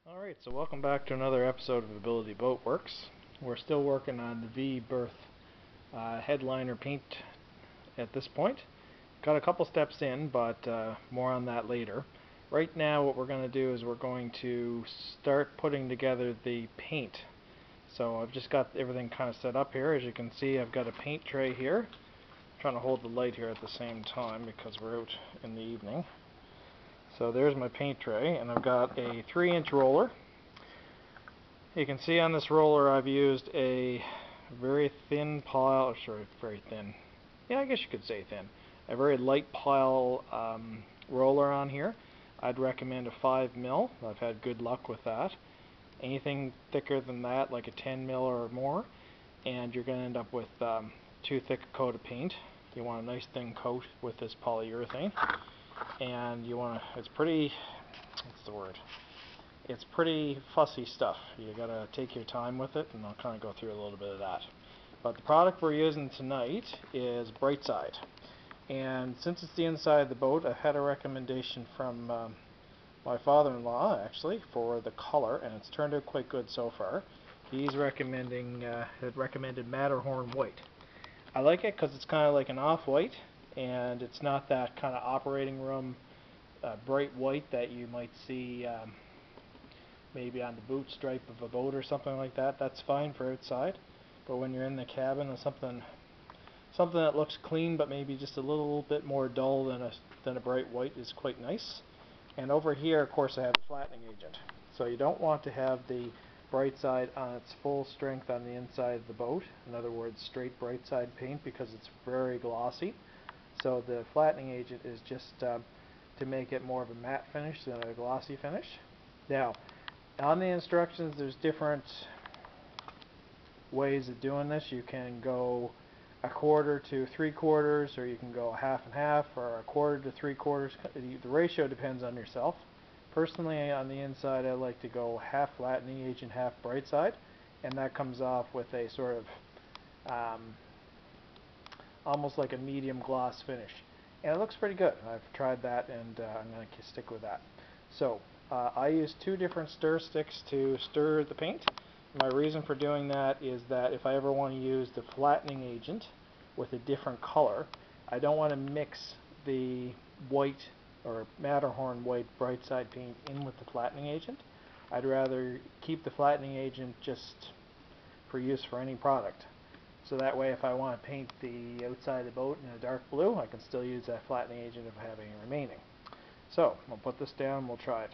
Alright, so welcome back to another episode of Ability Boat Works. We're still working on the Berth headliner paint at this point. Got a couple steps in, but more on that later. Right now what we're going to do is we're going to start putting together the paint. So I've just got everything kind of set up here. As you can see, I've got a paint tray here. I'm trying to hold the light here at the same time because we're out in the evening. So there's my paint tray, and I've got a 3-inch roller. You can see on this roller I've used a very thin pile, very thin, yeah, I guess you could say thin, a very light pile roller on here. I'd recommend a 5 mil. I've had good luck with that. Anything thicker than that, like a 10 mil or more, and you're going to end up with too thick a coat of paint. You want a nice thin coat with this polyurethane. And you want to, it's pretty, what's the word? It's pretty fussy stuff. You gotta take your time with it, and I'll kind of go through a little bit of that. But the product we're using tonight is Brightside. And since it's the inside of the boat, I've had a recommendation from my father-in-law, actually, for the color, and it's turned out quite good so far. He's had recommended Matterhorn white. I like it because it's kind of like an off-white, and it's not that kind of operating room bright white that you might see maybe on the boot stripe of a boat or something like that. That's fine for outside, but when you're in the cabin, and something that looks clean but maybe just a little bit more dull than a bright white is quite nice. And over here, of course, I have a flattening agent. So you don't want to have the Brightside on its full strength on the inside of the boat. In other words, straight Brightside paint, because it's very glossy. So the flattening agent is just to make it more of a matte finish than a glossy finish. Now, on the instructions, there's different ways of doing this. You can go 1/4 to 3/4, or you can go 1/2 and 1/2, or 1/4 to 3/4. The ratio depends on yourself. Personally, on the inside, I like to go 1/2 flattening agent, 1/2 Brightside, and that comes off with a sort of almost like a medium gloss finish, and it looks pretty good. I've tried that, and I'm going to stick with that. So I use 2 different stir sticks to stir the paint. My reason for doing that is that if I ever want to use the flattening agent with a different color, I don't want to mix the white or Matterhorn white Brightside paint in with the flattening agent. I'd rather keep the flattening agent just for use for any product. So that way, if I want to paint the outside of the boat in a dark blue, I can still use that flattening agent if I have any remaining. So, I'll put this down and we'll try it.